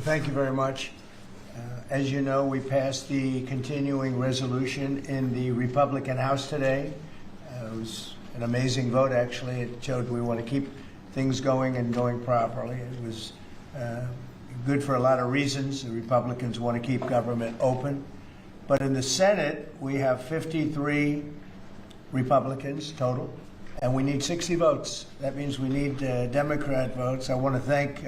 Thank you very much. As you know, we passed the continuing resolution in the Republican House today. It was an amazing vote, actually. It showed we want to keep things going and going properly. It was good for a lot of reasons. The Republicans want to keep government open. But in the Senate, we have 53 Republicans total, and we need 60 votes. That means we need Democrat votes. I want to thank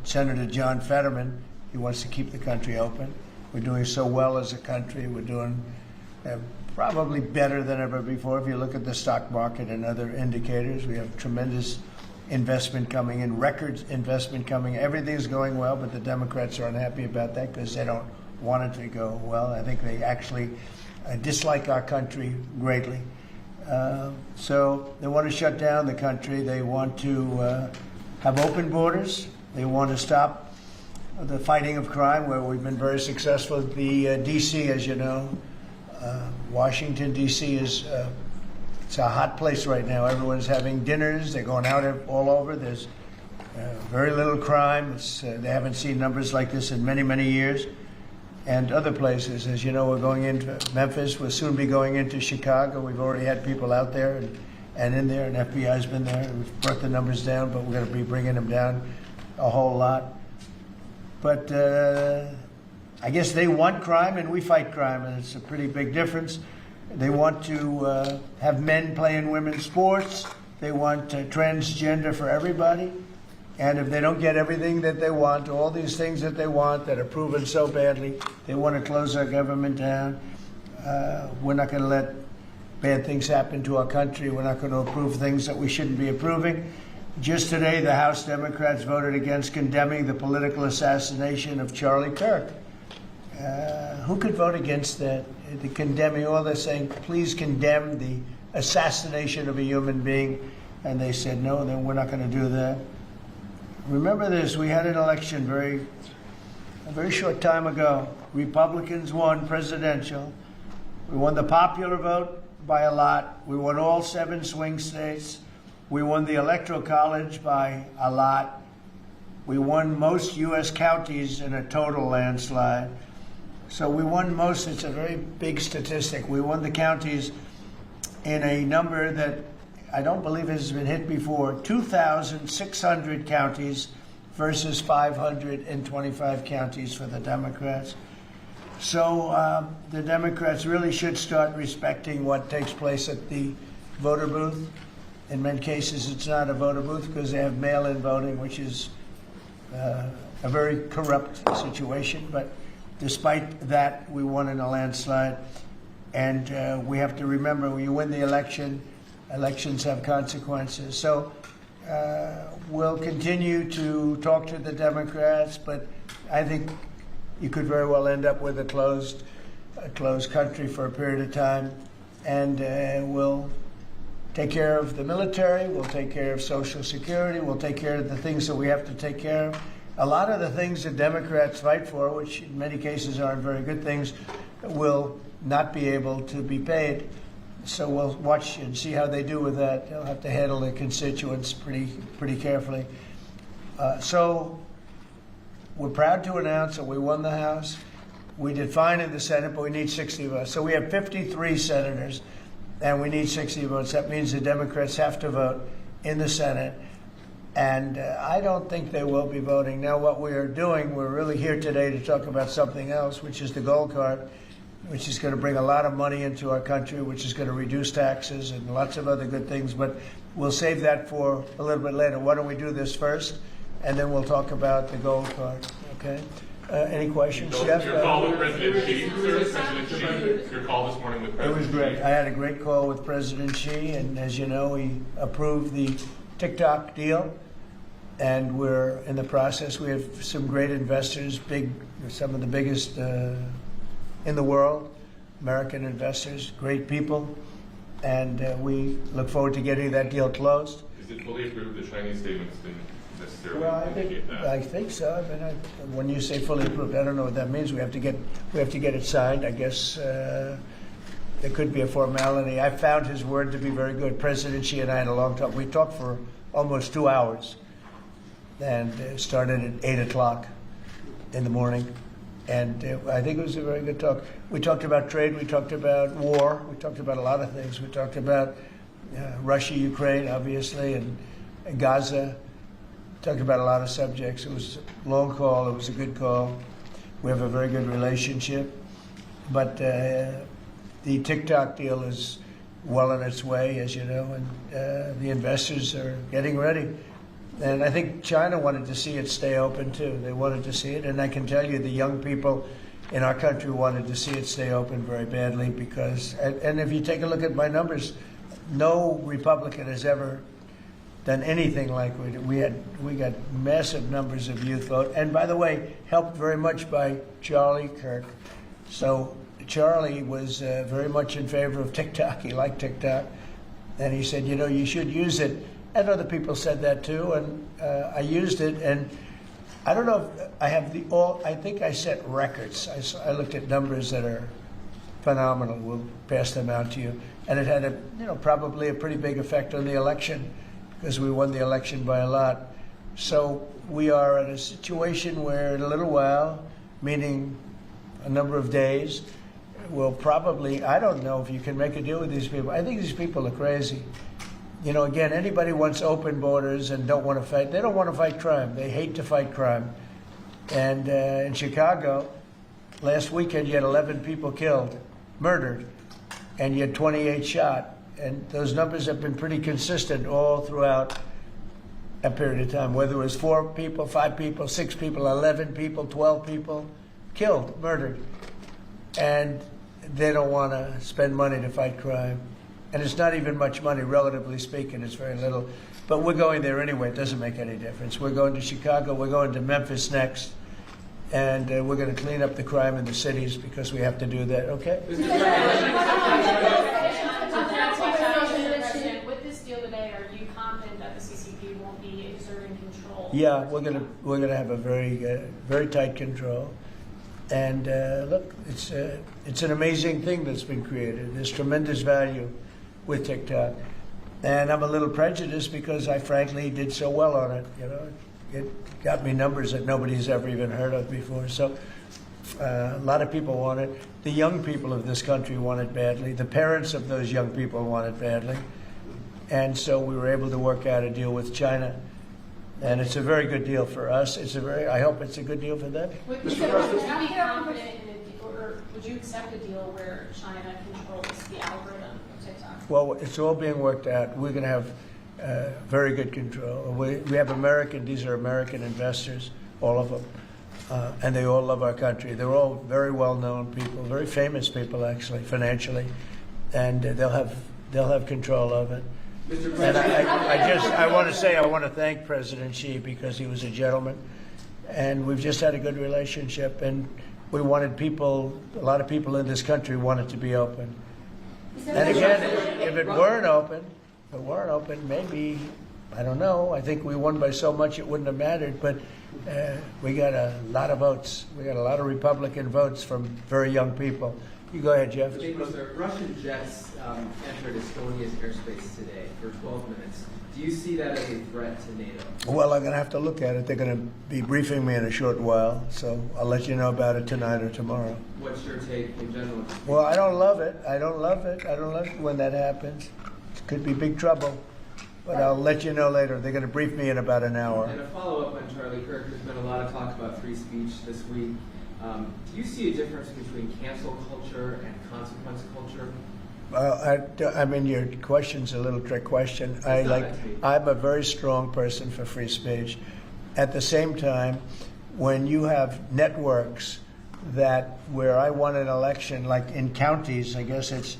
Senator John Fetterman. He wants to keep the country open. We're doing so well as a country. We're doing probably better than ever before. If you look at the stock market and other indicators, we have tremendous investment coming in, record investment coming. Everything's going well, but the Democrats are unhappy about that because they don't want it to go well. I think they actually dislike our country greatly. So they want to shut down the country. They want to have open borders. They want to stop the fighting of crime, where we've been very successful. The D.C., as you know, Washington, D.C. is it's a hot place right now. Everyone's having dinners. They're going out all over. There's very little crime. They haven't seen numbers like this in many, many years. And other places, as you know, we're going into Memphis. We'll soon be going into Chicago. We've already had people out there and in there, and FBI's been there. We've brought the numbers down, but we're going to be bringing them down a whole lot. But I guess they want crime and we fight crime, and it's a pretty big difference. They want to have men play in women's sports. They want transgender for everybody. And if they don't get everything that they want, all these things that they want that are proven so badly, they want to close our government down. We're not going to let bad things happen to our country. We're not going to approve things that we shouldn't be approving. Just today, the House Democrats voted against condemning the political assassination of Charlie Kirk. Who could vote against that? The condemning, all they're saying, please condemn the assassination of a human being. And they said, no, then we're not going to do that. Remember this, we had an election a very short time ago. Republicans won presidential. We won the popular vote by a lot. We won all 7 swing states. We won the Electoral College by a lot. We won most U.S. counties in a total landslide. So we won most. It's a very big statistic. We won the counties in a number that I don't believe has been hit before. 2,600 counties versus 525 counties for the Democrats. So the Democrats really should start respecting what takes place at the voter booth. In many cases, it's not a voter booth because they have mail-in voting, which is a very corrupt situation. But despite that, we won in a landslide. And we have to remember, when you win the election, elections have consequences. So we'll continue to talk to the Democrats, but I think you could very well end up with a closed country for a period of time. And we'll take care of the military, we'll take care of Social Security, we'll take care of the things that we have to take care of. A lot of the things that Democrats fight for, which in many cases aren't very good things, will not be able to be paid. So we'll watch and see how they do with that. They'll have to handle their constituents pretty carefully. So we're proud to announce that we won the House. We did fine in the Senate, but we need 60 votes. So we have 53 senators, and we need 60 votes. That means the Democrats have to vote in the Senate. And I don't think they will be voting. Now, what we are doing, we're really here today to talk about something else, which is the gold card, which is going to bring a lot of money into our country, which is going to reduce taxes and lots of other good things. But we'll save that for a little bit later. Why don't we do this first, and then we'll talk about the gold card, okay? Any questions, Jeff? Your call with President Xi, sir. President Xi, your call this morning with President Xi. It was great. I had a great call with President Xi, and as you know, he approved the TikTok deal, and we're in the process. We have some great investors, some of the biggest in the world, American investors, great people, and we look forward to getting that deal closed. Is it fully approved? The Chinese statements didn't necessarily Well, indicate that. I think so. I mean, when you say fully approved, I don't know what that means. We have to get it signed. I guess there could be a formality. I found his word to be very good. President Xi and I had a long talk. We talked for almost 2 hours, and it started at 8 o'clock. in the morning. And I think it was a very good talk. We talked about trade, we talked about war, we talked about a lot of things. We talked about Russia, Ukraine, obviously, and Gaza. Talked about a lot of subjects. It was a long call, it was a good call. We have a very good relationship. But the TikTok deal is well on its way, as you know, and the investors are getting ready. And I think China wanted to see it stay open too. They wanted to see it, and I can tell you the young people in our country wanted to see it stay open very badly because, and if you take a look at my numbers, no Republican has ever done anything like we did. We got massive numbers of youth vote, and by the way, helped very much by Charlie Kirk. So Charlie was very much in favor of TikTok. He liked TikTok, and he said, you know, you should use it. And other people said that too, and I used it, and I don't know if I have I think I set records. I looked at numbers that are phenomenal. We'll pass them out to you. And it had probably a pretty big effect on the election because we won the election by a lot. So we are in a situation where in a little while, meaning a number of days, we'll probably, I don't know if you can make a deal with these people. I think these people are crazy. You know, again, anybody wants open borders and don't want to fight. They don't want to fight crime. They hate to fight crime. And in Chicago, last weekend, you had 11 people killed, murdered, and you had 28 shot. And those numbers have been pretty consistent all throughout a period of time, whether it was 4 people, 5 people, 6 people, 11 people, 12 people killed, murdered. And they don't want to spend money to fight crime. And it's not even much money, relatively speaking. It's very little. But we're going there anyway. It doesn't make any difference. We're going to Chicago. We're going to Memphis next. And we're going to clean up the crime in the cities because we have to do that. Okay? With this deal today, are you confident that the CCP won't be exerting control? Yeah, we're gonna have a very tight control. And look, it's an amazing thing that's been created. There's tremendous value with TikTok, and I'm a little prejudiced because I frankly did so well on it. You know, it got me numbers that nobody's ever even heard of before. So a lot of people want it. The young people of this country want it badly. The parents of those young people want it badly, and so we were able to work out a deal with China. And it's a very good deal for us. I hope it's a good deal for them. Would you be confident in a deal, or would you accept a deal where China controls the algorithm of TikTok? Well, it's all being worked out. We're going to have very good control. We have these are American investors, all of them, and they all love our country. They're all very well-known people, very famous people, actually, financially, and they'll have control of it. And I want to thank President Xi because he was a gentleman, and we've just had a good relationship. And we wanted a lot of people in this country wanted to be open. And again, if it weren't open, maybe, I don't know. I think we won by so much it wouldn't have mattered. But we got a lot of votes. We got a lot of Republican votes from very young people. You go ahead, Jeff. Sir, Russian jets entered Estonia's airspace today for 12 minutes. Do you see that as a threat to NATO? Well, I'm going to have to look at it. They're going to be briefing me in a short while, so I'll let you know about it tonight or tomorrow. What's your take in general? Well, I don't love it. I don't love it when that happens. It could be big trouble. But I'll let you know later. They're going to brief me in about an hour. And a follow-up on Charlie Kirk. There's been a lot of talk about free speech this week. Do you see a difference between cancel culture and consequence culture? I mean, your question's a little trick question. I'm a very strong person for free speech. At the same time, when you have networks where I won an election, like in counties, I guess it's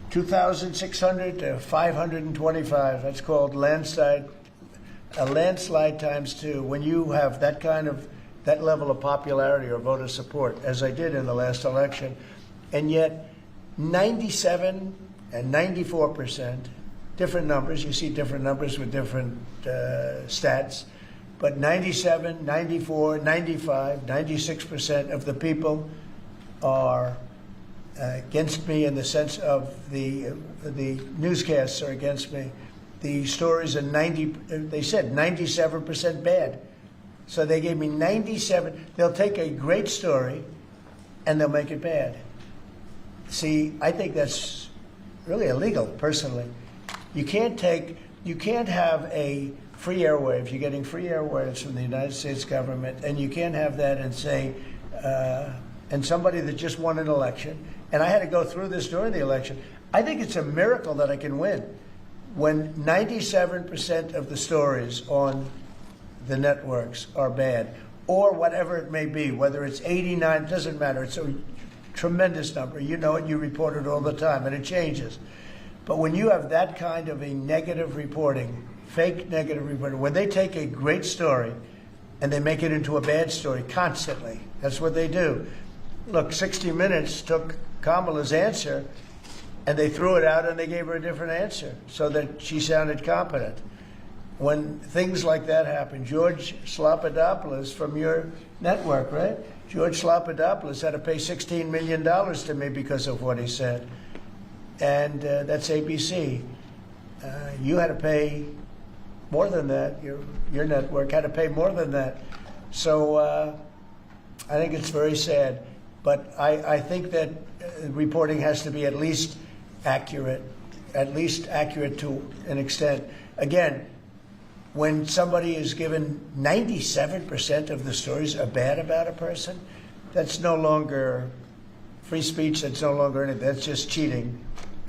2,600 to 525. That's called a landslide times 2. When you have that level of popularity or voter support, as I did in the last election, and yet 97 and 94%, different numbers, you see different numbers with different stats, but 97, 94, 95, 96% of the people are against me in the sense of the newscasts are against me. The stories are they said 97% bad. So they gave me 97. They'll take a great story and they'll make it bad. See, I think that's really illegal, personally. You can't have a free airwaves. You're getting free airwaves from the United States government, and you can't have that and say, and somebody that just won an election, and I had to go through this during the election. I think it's a miracle that I can win when 97% of the stories on the networks are bad, or whatever it may be, whether it's 89, it doesn't matter. It's a tremendous number. You know it, you report it all the time, and it changes. But when you have that kind of a negative reporting, fake negative reporting, when they take a great story and they make it into a bad story constantly, that's what they do. Look, 60 Minutes took Kamala's answer and they threw it out and they gave her a different answer so that she sounded competent. When things like that happen, George Slopadopoulos from your network, right? George Slopadopoulos had to pay $16 million to me because of what he said. And that's ABC. You had to pay more than that. Your network had to pay more than that. So I think it's very sad. But I think that reporting has to be at least accurate to an extent. Again, when somebody is given 97% of the stories are bad about a person, that's no longer free speech, that's no longer anything, that's just cheating.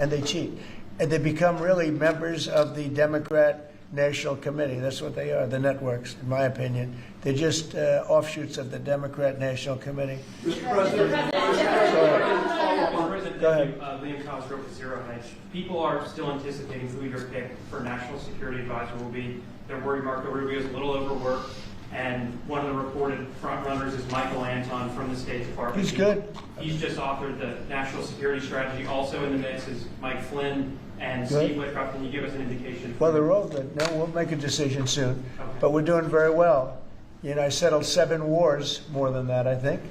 And they cheat. And they become really members of the Democrat National Committee. That's what they are, the networks, in my opinion. They're just offshoots of the Democrat National Committee. Mr. President, Go ahead. Liam Collins wrote with Zero Hedge. People are still anticipating who your pick for National Security Advisor will be. They're worried Marco Rubio is a little overworked, and one of the reported front-runners is Michael Anton from the State Department. He's good. He's just authored the National Security Strategy. Also in the mix is Mike Flynn and Good. Steve Witkoff. Can you give us an indication? Well, they're all good. No, we'll make a decision soon. Okay. But we're doing very well. You know, I settled 7 wars, more than that, I think.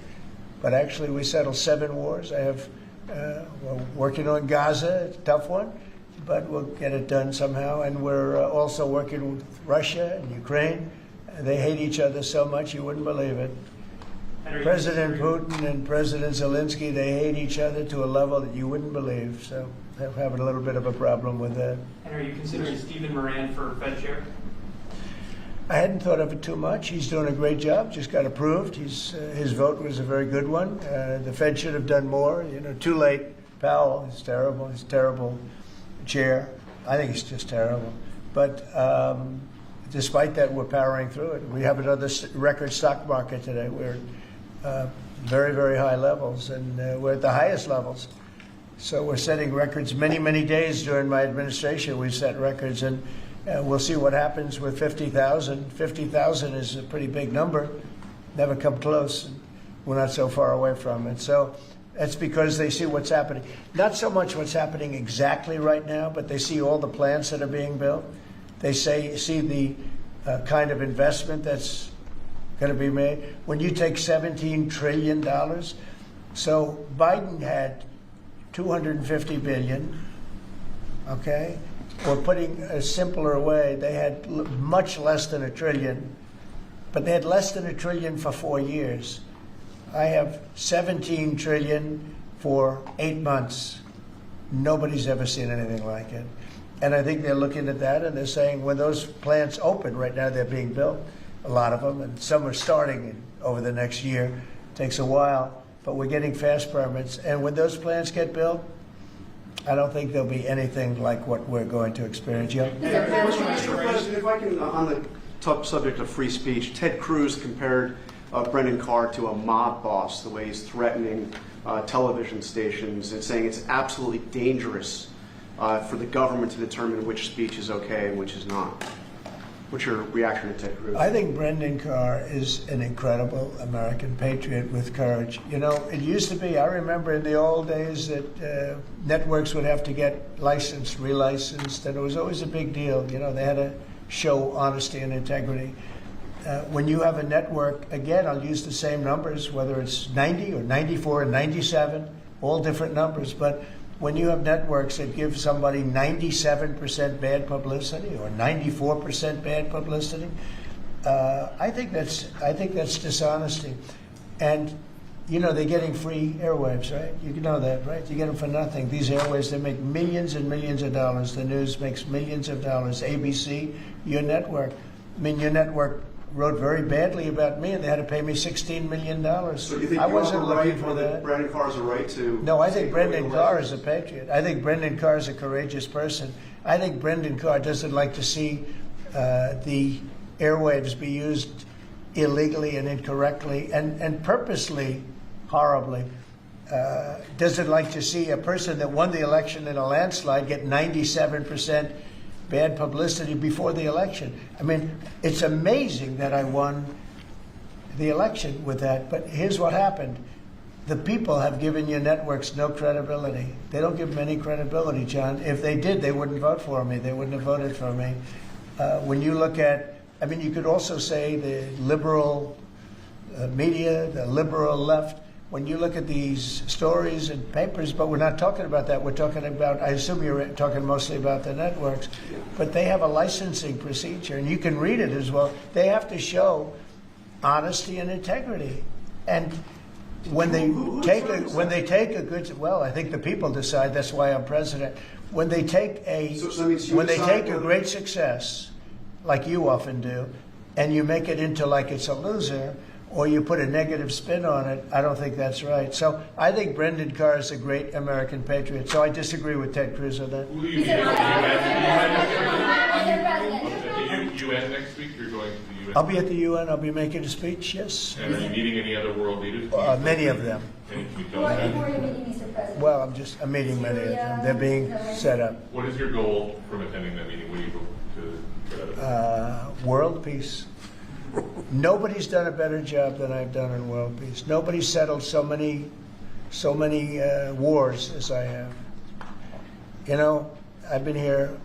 But actually, we settled 7 wars. I have, we're working on Gaza, it's a tough one, but we'll get it done somehow. And we're also working with Russia and Ukraine. They hate each other so much, you wouldn't believe it. And are you President considering- Putin and President Zelensky, they hate each other to a level that you wouldn't believe. So they're having a little bit of a problem with that. And are you considering Stephen Moran for Fed chair? I hadn't thought of it too much. He's doing a great job. Just got approved. His vote was a very good one. The Fed should have done more. You know, too late. Powell is terrible. He's a terrible chair. I think he's just terrible. But despite that, we're powering through it. We have another record stock market today. We're at very, very high levels, and we're at the highest levels. So we're setting records many, many days during my administration. We've set records, and we'll see what happens with 50,000. 50,000 is a pretty big number. Never come close. We're not so far away from it. So that's because they see what's happening. Not so much what's happening exactly right now, but they see all the plants that are being built. They see the kind of investment that's going to be made. When you take $17 trillion, so Biden had $250 billion, okay? Or putting a simpler way, they had much less than $1 trillion, but they had less than $1 trillion for 4 years. I have $17 trillion for 8 months. Nobody's ever seen anything like it. And I think they're looking at that and they're saying when those plants open, right now they're being built, a lot of them, and some are starting over the next year. It takes a while, but we're getting fast permits. And when those plants get built, I don't think there'll be anything like what we're going to experience. Yeah? Mr. President, if I can, on the top subject of free speech, Ted Cruz compared Brendan Carr to a mob boss, the way he's threatening television stations and saying it's absolutely dangerous for the government to determine which speech is okay and which is not. What's your reaction to Ted Cruz? I think Brendan Carr is an incredible American patriot with courage. You know, it used to be, I remember in the old days that networks would have to get licensed, relicensed, and it was always a big deal. You know, they had to show honesty and integrity. When you have a network, again, I'll use the same numbers, whether it's 90 or 94 or 97, all different numbers, but when you have networks that give somebody 97% bad publicity or 94% bad publicity, I think that's dishonesty. And, you know, they're getting free airwaves, right? You know that, right? You get them for nothing. These airwaves, they make millions and millions of dollars. The news makes millions of dollars. ABC, your network. I mean, your network wrote very badly about me, and they had to pay me $16 million. So you think I you wasn't have a looking right, for or that that. Brendan Carr has a right to... No, I think take away Brendan the Carr is a license? patriot. I think Brendan Carr is a courageous person. I think Brendan Carr doesn't like to see the airwaves be used illegally and incorrectly and purposely horribly. Doesn't like to see a person that won the election in a landslide get 97% bad publicity before the election. I mean, it's amazing that I won the election with that, but here's what happened. The people have given your networks no credibility. They don't give them any credibility, John. If they did, they wouldn't vote for me. They wouldn't have voted for me. When you look at, I mean, you could also say the liberal media, the liberal left, when you look at these stories and papers, but we're not talking about that. We're talking about, I assume you're talking mostly about the networks, but they have a licensing procedure, and you can read it as well. They have to show honesty and integrity. And when they take a good, well, I think the people decide. That's why I'm president. When they take a great success, like you often do, and you make it into like it's a loser, or you put a negative spin on it, I don't think that's right. So I think Brendan Carr is a great American patriot. So I disagree with Ted Cruz on that. Will you be at the UN next week? You're going to the UN? I'll be at the UN. I'll be making a speech, yes. And are you meeting any other world leaders? Many of them. And can you tell us Who are that? you meeting, Mr. President? Well, I'm meeting many of them. They're being set up. What is your goal from attending that meeting? What do you hope to get out of it? World peace. Nobody's done a better job than I've done in world peace. Nobody's settled so many wars as I have. You know, I've been here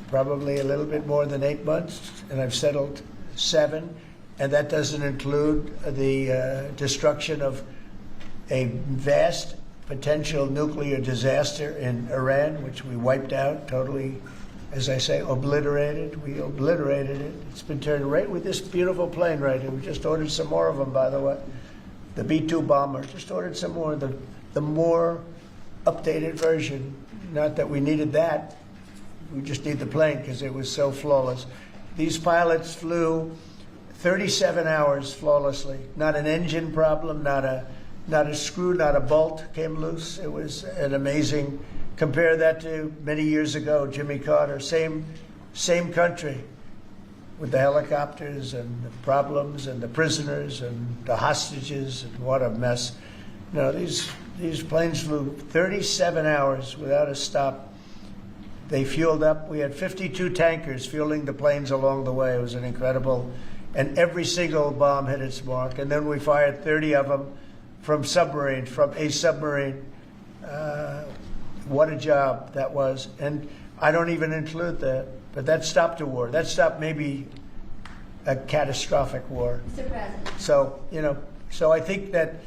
probably a little bit more than 8 months, and I've settled 7, and that doesn't include the destruction of a vast potential nuclear disaster in Iran, which we wiped out totally. As I say, obliterated. We obliterated it. It's been turned right with this beautiful plane right here. We just ordered some more of them, by the way. The B-2 bomber. Just ordered some more. The more updated version. Not that we needed that. We just need the plane because it was so flawless. These pilots flew 37 hours flawlessly. Not an engine problem. Not a screw. Not a bolt came loose. It was an amazing. Compare that to many years ago, Jimmy Carter, same country, with the helicopters and the problems and the prisoners and the hostages, and what a mess. No, these planes flew 37 hours without a stop. They fueled up. We had 52 tankers fueling the planes along the way. It was an incredible, and every single bomb hit its mark. And then we fired 30 of them from a submarine. What a job that was. And I don't even include that. But that stopped a war. That stopped maybe a catastrophic war. Mr. President. So, so I think that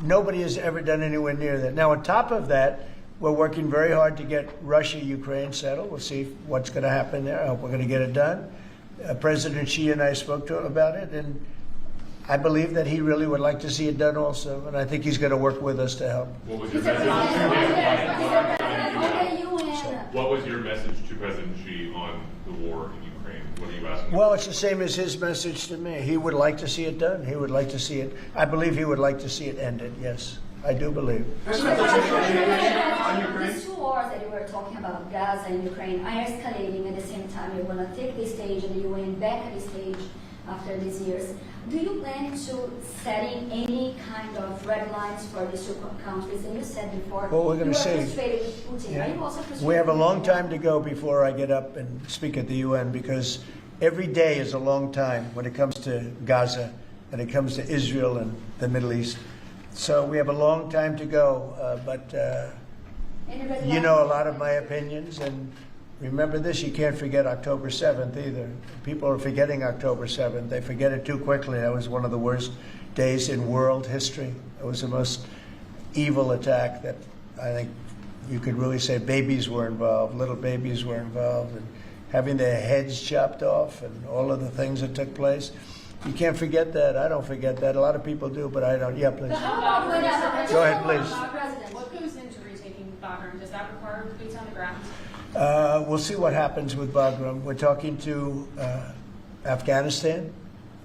nobody has ever done anywhere near that. Now, on top of that, we're working very hard to get Russia, Ukraine settled. We'll see what's going to happen there. I hope we're going to get it done. President Xi and I spoke to him about it, and I believe that he really would like to see it done also, and I think he's going to work with us to help. What was your Mr. message? President, What was your message to President Xi on the war in Ukraine? What are you asking? Well, it's the same as his message to me. He would like to see it done. He would like to see it. I believe he would like to see it ended. Yes, I do believe. These 2 wars that you were talking about, Gaza and Ukraine, are escalating at the same time. You want to take the stage and the UN back at the stage after these years. Do you plan to setting any kind of red lines for these 2 countries? And you said before, Well, we're going to you see. are frustrated with Putin. Yeah. Are you also frustrated We have a with long Putin? time to go before I get up and speak at the UN, because every day is a long time when it comes to Gaza and it comes to Israel and the Middle East. So we have a long time to go, but Any red you know a lines? lot of my opinions, and remember this, you can't forget October 7th either. People are forgetting October 7th. They forget it too quickly. That was one of the worst days in world history. It was the most evil attack that I think you could really say babies were involved, little babies were involved, and having their heads chopped off and all of the things that took place. You can't forget that. I don't forget that. A lot of people do, but I don't. Yeah, please. How about Go ahead, please. President? What goes into retaking Bagram? Does that require boots on the ground? We'll see what happens with Bagram. We're talking to Afghanistan.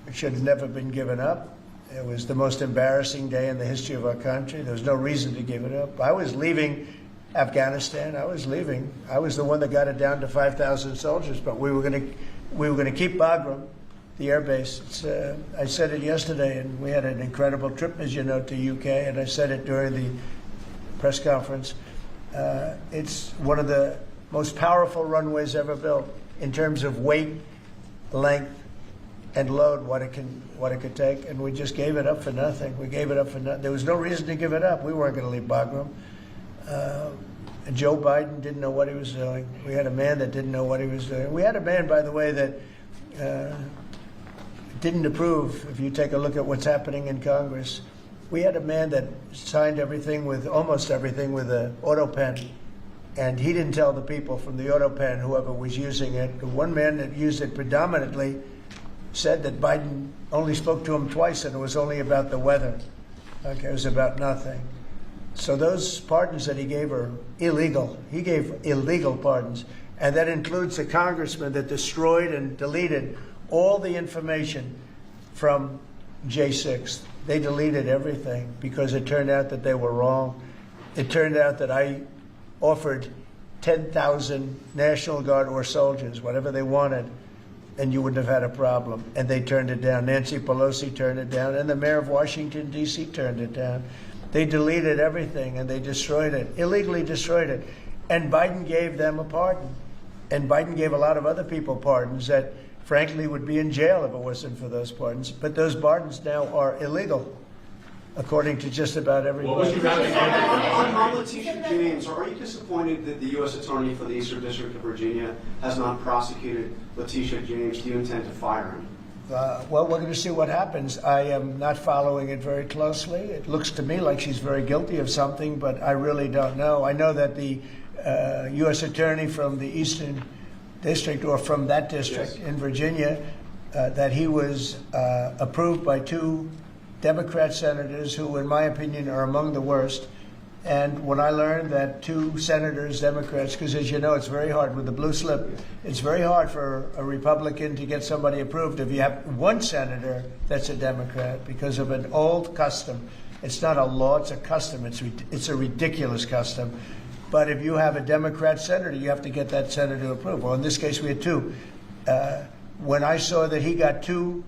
It should have never been given up. It was the most embarrassing day in the history of our country. There was no reason to give it up. I was leaving Afghanistan. I was leaving. I was the one that got it down to 5,000 soldiers, but we were going to keep Bagram, the air base. I said it yesterday, and we had an incredible trip, as you know, to UK, and I said it during the press conference. It's one of the most powerful runways ever built in terms of weight, length, and load, what it could take, and we just gave it up for nothing. We gave it up for nothing. There was no reason to give it up. We weren't going to leave Bagram. And Joe Biden didn't know what he was doing. We had a man that didn't know what he was doing. We had a man, by the way, that didn't approve. If you take a look at what's happening in Congress, we had a man that signed everything with almost everything with an auto pen. And he didn't tell the people from the auto pen, whoever was using it. The one man that used it predominantly said that Biden only spoke to him twice, and it was only about the weather. Okay, it was about nothing. So those pardons that he gave are illegal. He gave illegal pardons. And that includes the congressman that destroyed and deleted all the information from J6. They deleted everything because it turned out that they were wrong. It turned out that I offered 10,000 National Guard or soldiers, whatever they wanted, and you wouldn't have had a problem. And they turned it down. Nancy Pelosi turned it down, and the mayor of Washington, D.C. turned it down. They deleted everything, and they destroyed it, illegally destroyed it. And Biden gave them a pardon. And Biden gave a lot of other people pardons that, frankly, would be in jail if it wasn't for those pardons. But those pardons now are illegal, according to just about everybody. What was your On Letitia James, are you disappointed that the U.S. Attorney for the Eastern District of Virginia has not prosecuted Letitia James? Do you intend to fire him? Well, we're going to see what happens. I am not following it very closely. It looks to me like she's very guilty of something, but I really don't know. I know that the U.S. Attorney from the Eastern District, or from that district in Virginia, that he was approved by 2 Democrat senators who, in my opinion, are among the worst. And when I learned that 2 senators, Democrats, because as you know, it's very hard with the blue slip, it's very hard for a Republican to get somebody approved if you have 1 senator that's a Democrat because of an old custom. It's not a law, it's a custom. It's a ridiculous custom. But if you have a Democrat senator, you have to get that senator approved. Well, in this case, we had 2. When I saw that he got 2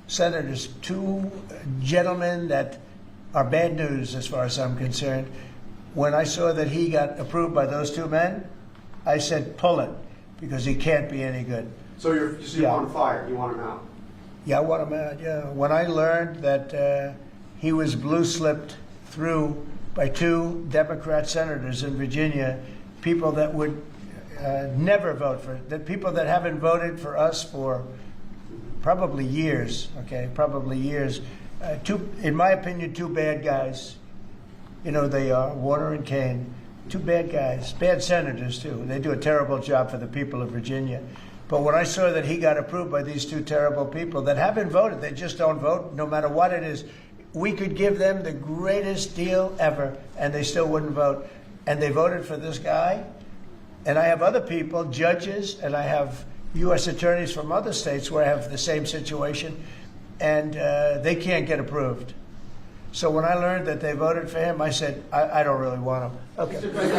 senators, 2 gentlemen that are bad news as far as I'm concerned, when I saw that he got approved by those 2 men, I said, pull it, because he can't be any good. So you want him fired? You want him out? Yeah, I want him out, yeah. When I learned that he was blue-slipped through by 2 Democrat senators in Virginia, people that would never vote for it, that people that haven't voted for us for probably years, okay, probably years. In my opinion, 2 bad guys. You know, they are Warner and Kane. 2 bad guys, bad senators too. They do a terrible job for the people of Virginia. But when I saw that he got approved by these 2 terrible people that haven't voted, they just don't vote no matter what it is, we could give them the greatest deal ever and they still wouldn't vote. And they voted for this guy. And I have other people, judges, and I have U.S. attorneys from other states where I have the same situation, and they can't get approved. So when I learned that they voted for him, I said, I don't really want him. Okay. Mr. President,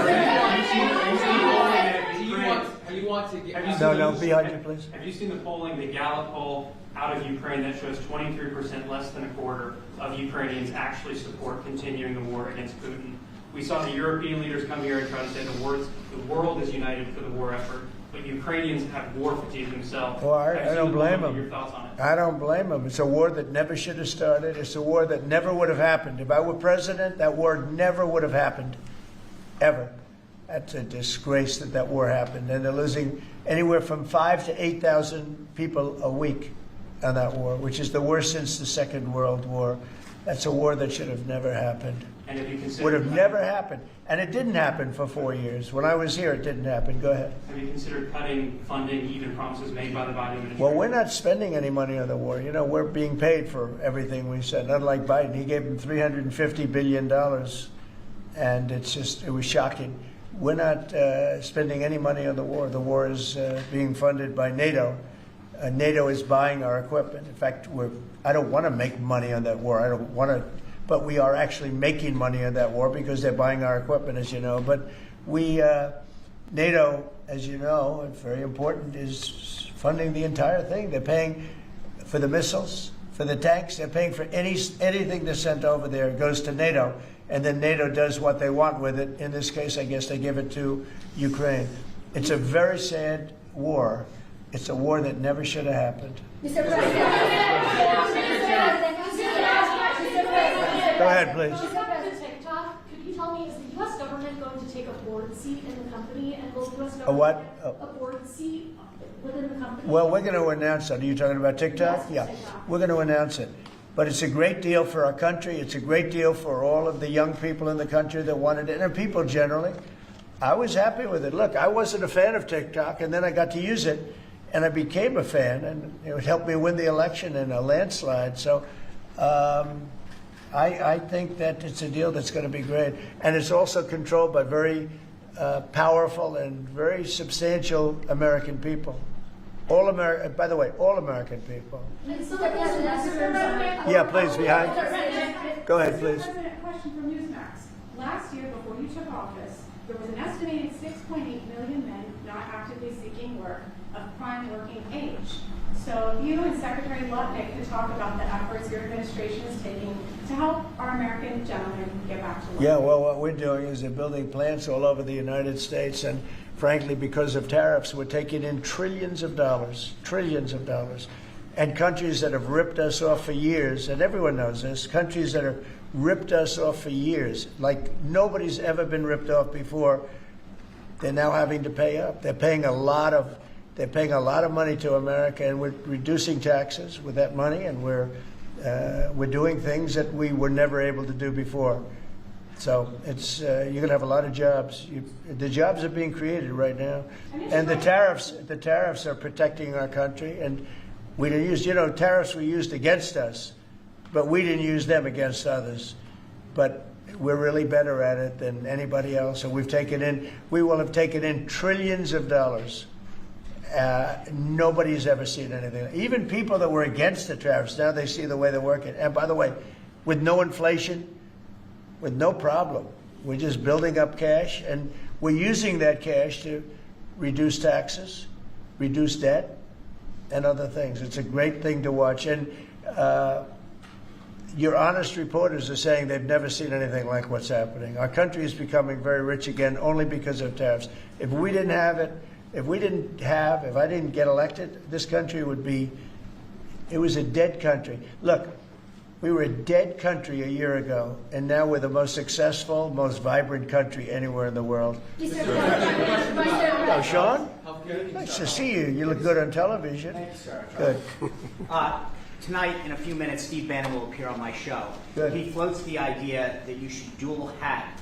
No, behind you, please. Have you seen the polling, the Gallup poll out of Ukraine that shows 23%, less than a quarter, of Ukrainians actually support continuing the war against Putin? We saw the European leaders come here and try to say the world is united for the war effort, but Ukrainians have war fatigue themselves. Well, I don't blame them. Your thoughts on it? I don't blame them. It's a war that never should have started. It's a war that never would have happened. If I were president, that war never would have happened, ever. That's a disgrace that that war happened. And they're losing anywhere from 5,000 to 8,000 people a week on that war, which is the worst since the Second World War. That's a war that should have never happened. And have you considered... Would have never happened. And it didn't happen for 4 years. When I was here, it didn't happen. Go ahead. Have you considered cutting funding, even promises made by the Biden administration? Well, we're not spending any money on the war. You know, we're being paid for everything we said. Unlike Biden, he gave them $350 billion. And it's just, it was shocking. We're not spending any money on the war. The war is being funded by NATO. NATO is buying our equipment. In fact, I don't want to make money on that war. I don't want to, but we are actually making money on that war because they're buying our equipment, as you know. But NATO, as you know, and very important, is funding the entire thing. They're paying for the missiles, for the tanks. They're paying for anything that's sent over there. It goes to NATO, and then NATO does what they want with it. In this case, I guess they give it to Ukraine. It's a very sad war. It's a war that never should have happened. Mr. President. Go ahead, please. With regard to TikTok, could you tell me, is the U.S. government going to take a board seat in the company, and will the U.S. government A what? get a board seat within the company? Well, we're going to announce that. Are you talking about TikTok? Yes, Yeah, TikTok. we're going to announce it. But it's a great deal for our country. It's a great deal for all of the young people in the country that wanted it, and people generally. I was happy with it. Look, I wasn't a fan of TikTok, and then I got to use it, and I became a fan, and it helped me win the election in a landslide. So I think that it's a deal that's going to be great. And it's also controlled by very powerful and very substantial American people. By the way, all American people. Yeah, please, behind. Go ahead, please. Mr. President, question from Newsmax. Last year, before you took office, there was an estimated 6.8 million men not actively seeking work of prime working age. So if you and Secretary Lutnick could talk about the efforts your administration is taking to help our American gentlemen get back to work. Yeah, well, what we're doing is they're building plants all over the United States, and frankly, because of tariffs, we're taking in trillions of dollars. And countries that have ripped us off for years, and everyone knows this, countries that have ripped us off for years, like nobody's ever been ripped off before, they're now having to pay up. They're paying a lot of money to America, and we're reducing taxes with that money, and we're doing things that we were never able to do before. So it's you're going to have a lot of jobs. The jobs are being created right now, and the tariffs are protecting our country. And we didn't use, tariffs were used against us, but we didn't use them against others. But we're really better at it than anybody else, and we will have taken in trillions of dollars. Nobody's ever seen anything. Even people that were against the tariffs, now they see the way they're working. And by the way, with no inflation, with no problem, we're just building up cash, and we're using that cash to reduce taxes, reduce debt, and other things. It's a great thing to watch. And your honest reporters are saying they've never seen anything like what's happening. Our country is becoming very rich again only because of tariffs. If we didn't have it, if I didn't get elected, this country it was a dead country. Look, we were a dead country a year ago, and now we're the most successful, most vibrant country anywhere in the world. Oh, Sean? Nice to see you. You look good on television. Thanks, sir. Good. Tonight, in a few minutes, Steve Bannon will appear on my show. Good. He floats the idea that you should dual hat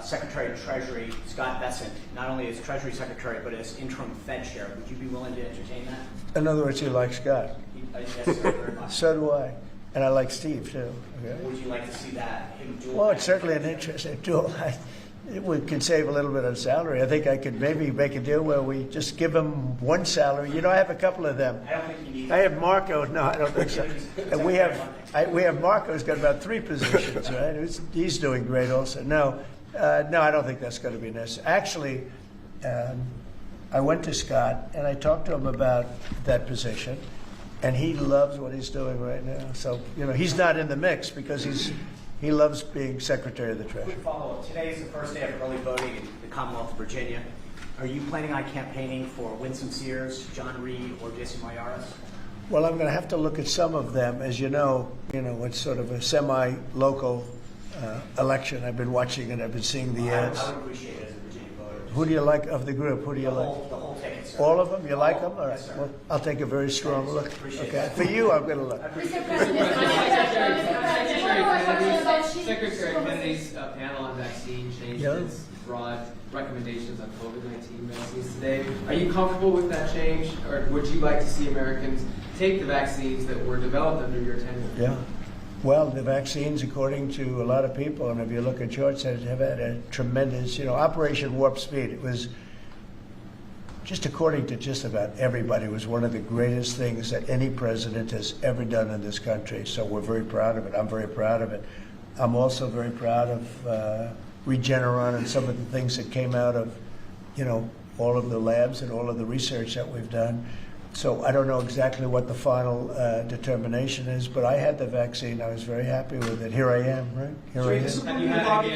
Secretary of Treasury Scott Bessent, not only as Treasury Secretary, but as interim Fed chair. Would you be willing to entertain that? In other words, you like Scott. Yes, sir, very much. So do I. And I like Steve, too. Okay. Would you like to see that? Him dual Well, hat? it's certainly an interesting dual. It can save a little bit on salary. I think I could maybe make a deal where we just give him one salary. I have a couple of them. I don't think you need I have Marco. No, I don't think so. And we have Marco who's got about 3 positions, right? He's doing great also. No, I don't think that's going to be necessary. Actually, I went to Scott and I talked to him about that position, and he loves what he's doing right now. So, he's not in the mix because he loves being Secretary of the Treasury. Quick follow-up. Today is the first day of early voting in the Commonwealth of Virginia. Are you planning on campaigning for Winsome Sears, John Reed, or Jason Mayaris? Well, I'm going to have to look at some of them. As you know, it's sort of a semi-local election. I've been watching it. I've been seeing the ads. I would appreciate it as a Virginia voter. Who do you like of the group? Who do you like? The whole ticket did, sir. All of them? You like them? All right. Yes, sir. Well, I'll take a very strong look. Appreciate Okay. that. For you, I'm going to look. Mr. President, Secretary Kennedy's panel on vaccine changed Yeah. its broad recommendations on COVID-19 vaccines today. Are you comfortable with that change, or would you like to see Americans take the vaccines that were developed under your tenure? Yeah. Well, the vaccines, according to a lot of people, and if you look at charts, have had a tremendous, Operation Warp Speed. It was, just according to just about everybody, was one of the greatest things that any president has ever done in this country. So we're very proud of it. I'm very proud of it. I'm also very proud of Regeneron and some of the things that came out of, all of the labs and all of the research that we've done. So I don't know exactly what the final determination is, but I had the vaccine. I was very happy with it. Here I am, right? Here I am. Have you had it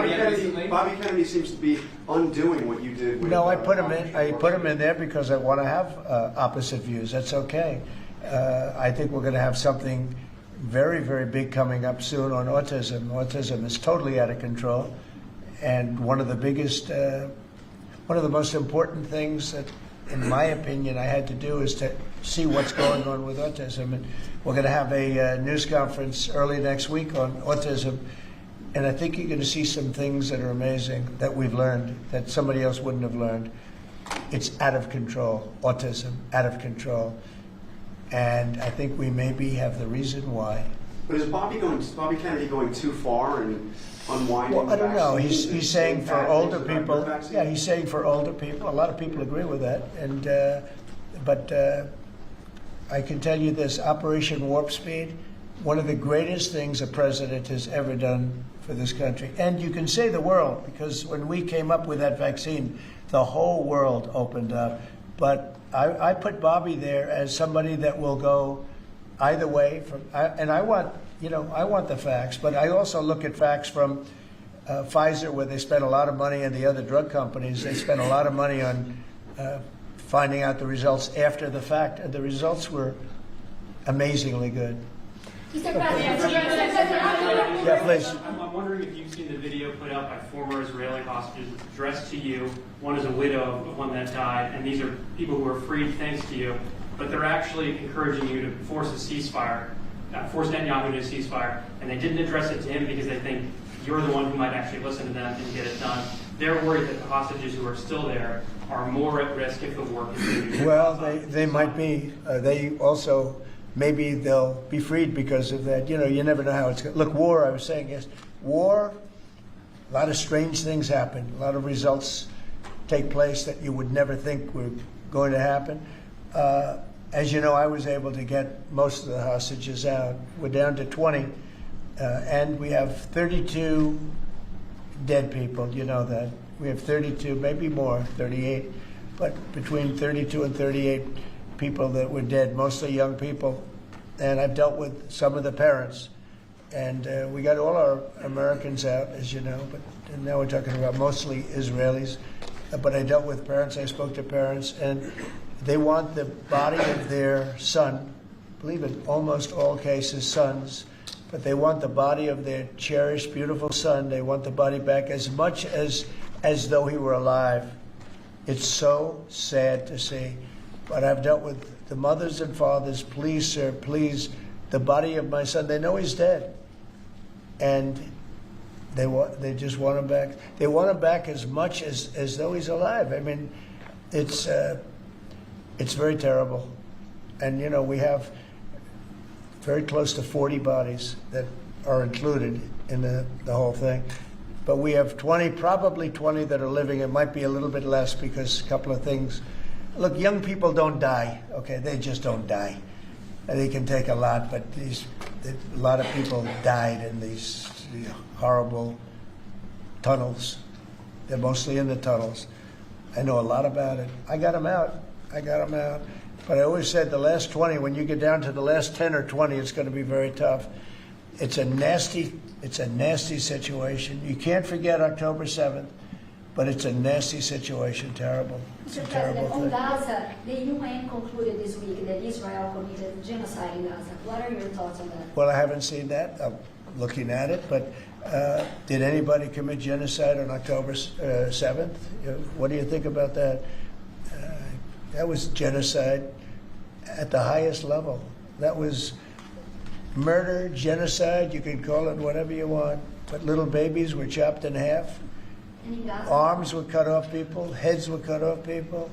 again recently? Bobby Kennedy seems to be undoing what you did with No, I put him in. I put him in there because I want to have opposite views. That's okay. I think we're going to have something very, very big coming up soon on autism. Autism is totally out of control, and one of the biggest, one of the most important things that, in my opinion, I had to do is to see what's going on with autism. And we're going to have a news conference early next week on autism, and I think you're going to see some things that are amazing that we've learned that somebody else wouldn't have learned. It's out of control, autism, out of control. And I think we maybe have the reason why. But is Bobby Kennedy going too far and unwinding? Well, I don't know. He's saying for older people. Vaccine? Yeah, he's saying for older people. A lot of people agree with that. And but I can tell you this: Operation Warp Speed, one of the greatest things a president has ever done for this country. And you can say the world, because when we came up with that vaccine, the whole world opened up. But I put Bobby there as somebody that will go either way. And I want, I want the facts, but I also look at facts from Pfizer, where they spent a lot of money, and the other drug companies, they spent a lot of money on finding out the results after the fact, and the results were amazingly good. Mr. President, Yeah, please. I'm wondering if you've seen the video put out by former Israeli hostages addressed to you. One is a widow of one that died, and these are people who were freed thanks to you. But they're actually encouraging you to force a ceasefire, force Netanyahu to a ceasefire, and they didn't address it to him because they think you're the one who might actually listen to them and get it done. They're worried that the hostages who are still there are more at risk if the war continues. Well, they might be. They also, maybe they'll be freed because of that. You never know how it's going. Look, war, I was saying, yes, war, a lot of strange things happen. A lot of results take place that you would never think were going to happen. As you know, I was able to get most of the hostages out. We're down to 20, and we have 32 dead people. You know that. We have 32, maybe more, 38, but between 32 and 38 people that were dead, mostly young people. And I've dealt with some of the parents. And we got all our Americans out, as you know, but now we're talking about mostly Israelis. But I dealt with parents, I spoke to parents, and they want the body of their son, I believe in almost all cases sons, but they want the body of their cherished, beautiful son. They want the body back as much as though he were alive. It's so sad to see. But I've dealt with the mothers and fathers. Please, sir, please, the body of my son. They know he's dead, and they just want him back. They want him back as much as though he's alive. I mean, it's very terrible, and we have very close to 40 bodies that are included in the whole thing. But we have 20, probably 20 that are living. It might be a little bit less because a couple of things. Look, young people don't die, okay? They just don't die. And they can take a lot, but a lot of people died in these horrible tunnels. They're mostly in the tunnels. I know a lot about it. I got them out. But I always said the last 20, when you get down to the last 10 or 20, it's going to be very tough. It's a nasty situation. You can't forget October 7th, but it's a nasty situation, terrible. It's a Mr. terrible President, on thing. Gaza, the UN concluded this week that Israel committed genocide in Gaza. What are your thoughts on that? Well, I haven't seen that. I'm looking at it, but did anybody commit genocide on October 7th? What do you think about that? That was genocide at the highest level. That was murder, genocide, you can call it whatever you want. But little babies were chopped in half. Arms were cut off people, heads were cut off people.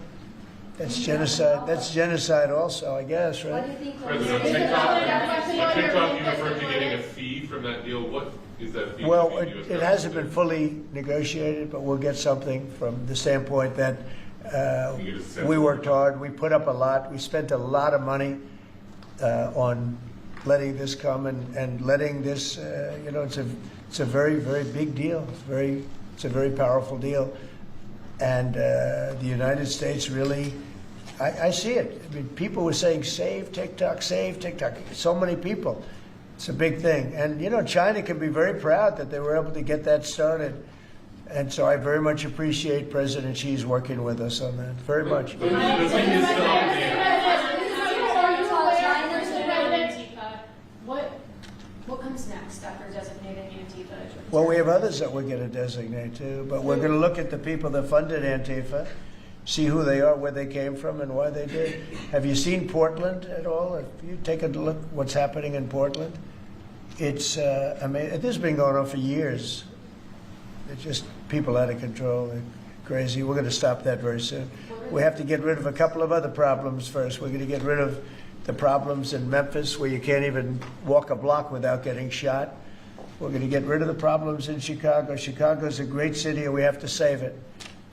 That's genocide. That's genocide also, I guess, What right? do you think? President, on TikTok, you referred to getting a fee from that deal. What is that fee? Well, between U.S. it hasn't been fully negotiated, but we'll get something from the standpoint that You get a sense we of worked it. hard, we put up a lot, we spent a lot of money on letting this come and letting this, it's a very, very big deal. It's a very powerful deal. And the United States really, I see it. I mean, people were saying, save TikTok, save TikTok. So many people. It's a big thing. And, China can be very proud that they were able to get that started. And so I very much appreciate President Xi's working with us on that, very much. The thing is still up in the air. What comes next after designating Antifa? Well, we have others that we're going to designate too, but we're going to look at the people that funded Antifa, see who they are, where they came from, and why they did. Have you seen Portland at all? If you take a look what's happening in Portland, it's amazing. This has been going on for years. It's just people out of control. They're crazy. We're going to stop that very soon. We have to get rid of a couple of other problems first. We're going to get rid of the problems in Memphis where you can't even walk a block without getting shot. We're going to get rid of the problems in Chicago. Chicago's a great city and we have to save it.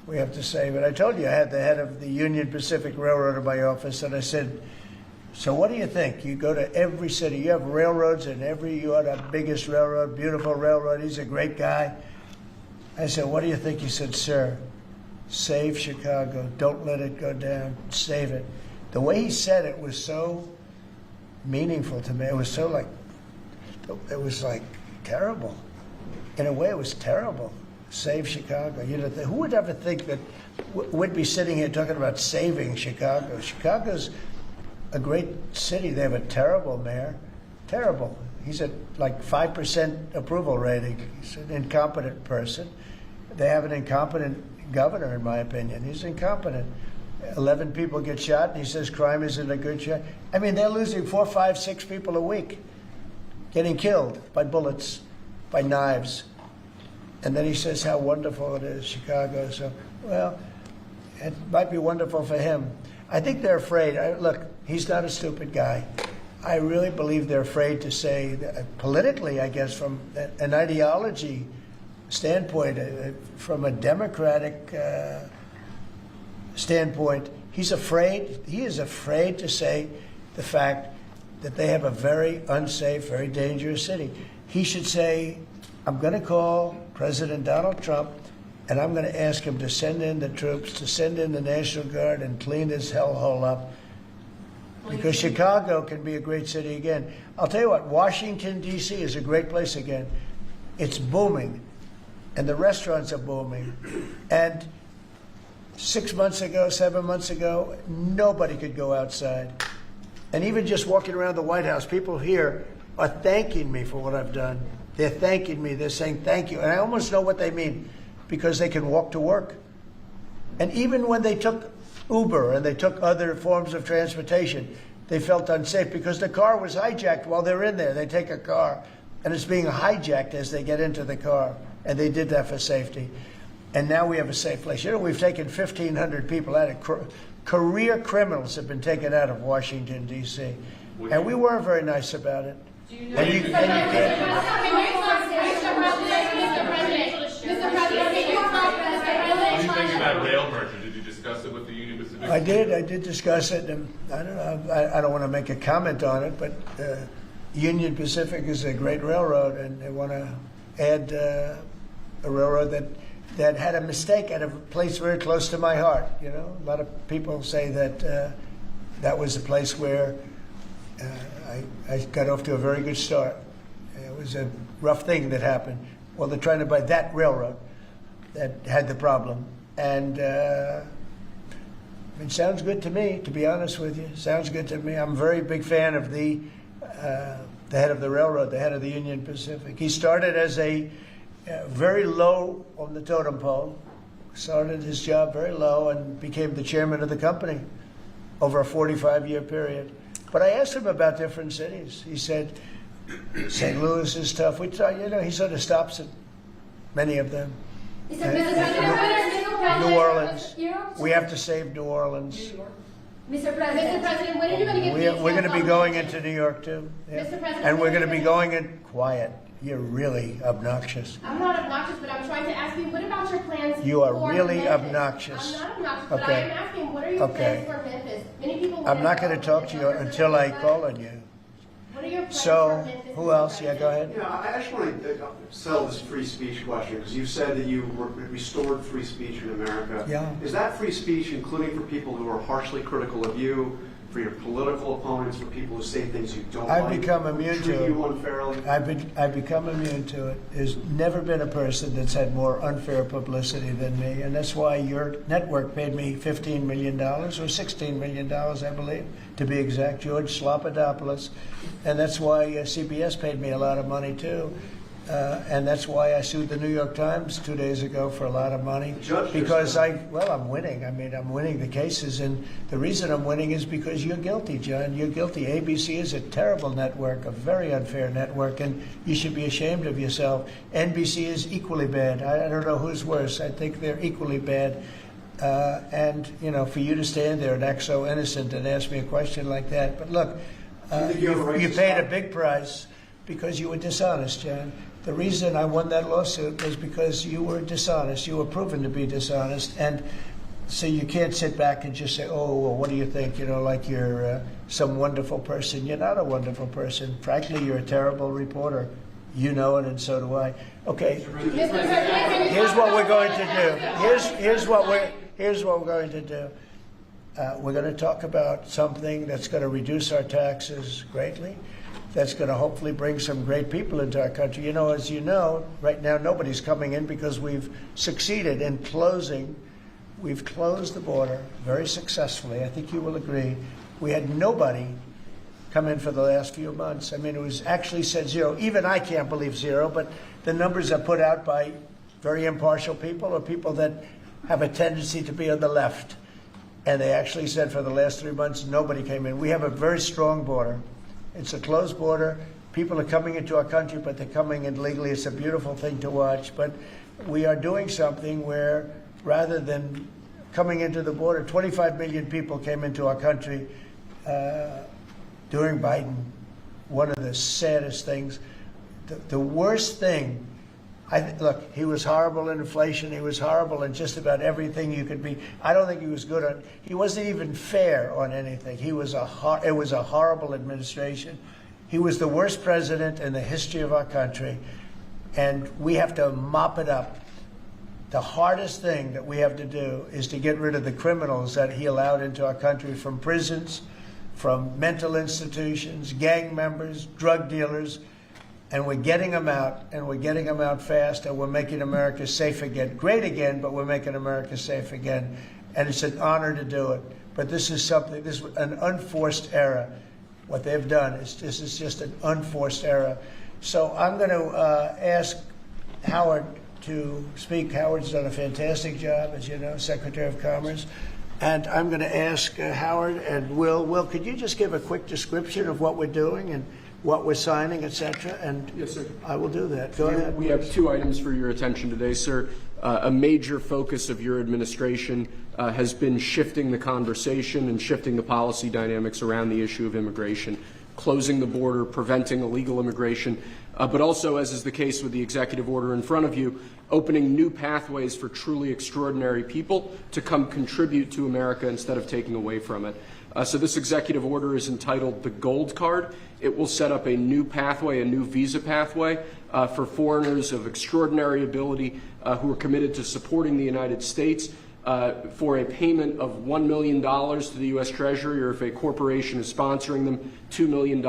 We have to save it. I told you I had the head of the Union Pacific Railroad in my office and I said, so what do you think? You go to every city, you have railroads in you are the biggest railroad, beautiful railroad, he's a great guy. I said, what do you think? He said, sir, save Chicago. Don't let it go down. Save it. The way he said it was so meaningful to me. It was like terrible. In a way, it was terrible. Save Chicago. Who would ever think that we'd be sitting here talking about saving Chicago? Chicago's a great city. They have a terrible mayor. Terrible. He's at like 5% approval rating. He's an incompetent person. They have an incompetent governor, in my opinion. He's incompetent. 11 people get shot, and he says crime isn't a good shot. I mean, they're losing 4, 5, 6 people a week, getting killed by bullets, by knives. And then he says how wonderful it is, Chicago. So, well, it might be wonderful for him. I think they're afraid. Look, he's not a stupid guy. I really believe they're afraid to say, politically, I guess, from an ideology standpoint, from a democratic standpoint, he is afraid to say the fact that they have a very unsafe, very dangerous city. He should say, I'm going to call President Donald Trump and I'm going to ask him to send in the troops, to send in the National Guard and clean this hellhole up. Because Chicago can be a great city again. I'll tell you what, Washington, D.C. is a great place again. It's booming. And the restaurants are booming. And 6 months ago, 7 months ago, nobody could go outside. And even just walking around the White House, people here are thanking me for what I've done. They're thanking me. They're saying thank you. And I almost know what they mean because they can walk to work. And even when they took Uber and they took other forms of transportation, they felt unsafe because the car was hijacked while they're in there. They take a car and it's being hijacked as they get into the car. And they did that for safety. And now we have a safe place. We've taken 1,500 people out of career criminals have been taken out of Washington, D.C. And we weren't very nice about it. Do you know? What do you think about rail merger? Did you discuss it with the Union Pacific? I did discuss it, and I don't know. I don't want to make a comment on it, but Union Pacific is a great railroad, and they want to add a railroad that had a mistake at a place very close to my heart. A lot of people say that that was a place where I got off to a very good start. It was a rough thing that happened. Well, they're trying to buy that railroad that had the problem. And it sounds good to me, to be honest with you. Sounds good to me. I'm a very big fan of the head of the railroad, the head of the Union Pacific. He started as a very low on the totem pole, started his job very low and became the chairman of the company. over a 45-year period. But I asked him about different cities. He said, St. Louis is tough. We try, he sort of stops at many of them. Mr. President, New Orleans. We have to save New Orleans. Mr. President, when are you going to give We're going to be going into New York too. Yeah. Mr. President, And we're going to be going in quiet. You're really obnoxious. I'm not obnoxious, but I'm trying to ask you, what about your plans You are for really Memphis? obnoxious. I'm not obnoxious, but I Okay. am asking, what are your Okay. plans for Memphis? Many people I'm not going to talk to you until I call on you. What are your plans So, for Memphis? who else? Yeah, go ahead. Yeah, I just want to settle this free speech question, because you said that you restored free speech in America. Yeah. Is that free speech including for people who are harshly critical of you, for your political opponents, for people who say things you don't I've like, become immune treat to you it. unfairly? I've become immune to it. There's never been a person that's had more unfair publicity than me, and that's why your network paid me $15 million, or $16 million, I believe, to be exact, George Slopadopoulos, and that's why CBS paid me a lot of money too. And that's why I sued the New York Times 2 days ago for a lot of money. Because I'm winning. I mean, I'm winning the cases, and the reason I'm winning is because you're guilty, John. You're guilty. ABC is a terrible network, a very unfair network, and you should be ashamed of yourself. NBC is equally bad. I don't know who's worse. I think they're equally bad. And, for you to stand there and act so innocent and ask me a question like that. But look, you paid a big price because you were dishonest, John. The reason I won that lawsuit was because you were dishonest. You were proven to be dishonest. And so you can't sit back and just say, oh, well, what do you think? Like you're some wonderful person. You're not a wonderful person. Frankly, you're a terrible reporter. You know it, and so do I. Okay, here's what we're going to do. Here's what we're going to do. We're going to talk about something that's going to reduce our taxes greatly. That's going to hopefully bring some great people into our country. As you know, right now nobody's coming in because we've succeeded in closing. We've closed the border very successfully. I think you will agree. We had nobody come in for the last few months. I mean, it was actually said zero. Even I can't believe zero, but the numbers are put out by very impartial people or people that have a tendency to be on the left. And they actually said for the last 3 months, nobody came in. We have a very strong border. It's a closed border. People are coming into our country, but they're coming in legally. It's a beautiful thing to watch. But we are doing something where rather than coming into the border, 25 million people came into our country during Biden. One of the saddest things. The worst thing, look, he was horrible in inflation. He was horrible in just about everything you could be. I don't think he was good on. He wasn't even fair on anything. It was a horrible administration. He was the worst president in the history of our country, and we have to mop it up. The hardest thing that we have to do is to get rid of the criminals that he allowed into our country from prisons, from mental institutions, gang members, drug dealers. And we're getting them out, and we're getting them out fast, and we're making America safe again. Great again, but we're making America safe again. And it's an honor to do it. But this is an unforced error. What they've done is just an unforced error. So I'm going to ask Howard to speak. Howard's done a fantastic job, as you know, Secretary of Commerce. And I'm going to ask Howard and Will. Will, could you just give a quick description of what we're doing and what we're signing, etc.? And yes, sir. I will do that. Go ahead. We have 2 items for your attention today, sir. A major focus of your administration has been shifting the conversation and shifting the policy dynamics around the issue of immigration, closing the border, preventing illegal immigration, but also, as is the case with the executive order in front of you, opening new pathways for truly extraordinary people to come contribute to America instead of taking away from it. So this executive order is entitled the Gold Card. It will set up a new pathway, a new visa pathway for foreigners of extraordinary ability who are committed to supporting the United States for a payment of $1 million to the U.S. Treasury, or if a corporation is sponsoring them, $2 million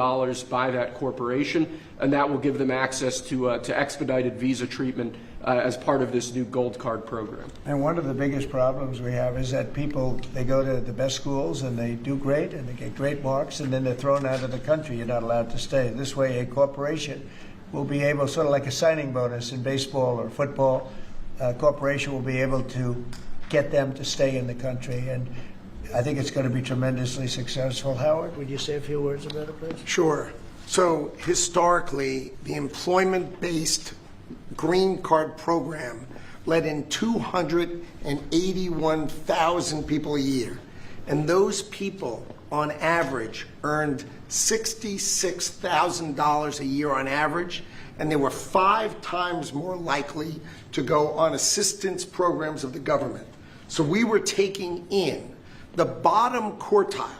by that corporation, and that will give them access to expedited visa treatment as part of this new Gold Card program. And one of the biggest problems we have is that people, they go to the best schools and they do great and they get great marks, and then they're thrown out of the country. You're not allowed to stay. This way, a corporation will be able, sort of like a signing bonus in baseball or football, a corporation will be able to get them to stay in the country. And I think it's going to be tremendously successful. Howard, would you say a few words about it, please? Sure. So historically, the employment-based green card program let in 281,000 people a year. And those people, on average, earned $66,000 a year on average, and they were 5 times more likely to go on assistance programs of the government. So we were taking in the bottom quartile,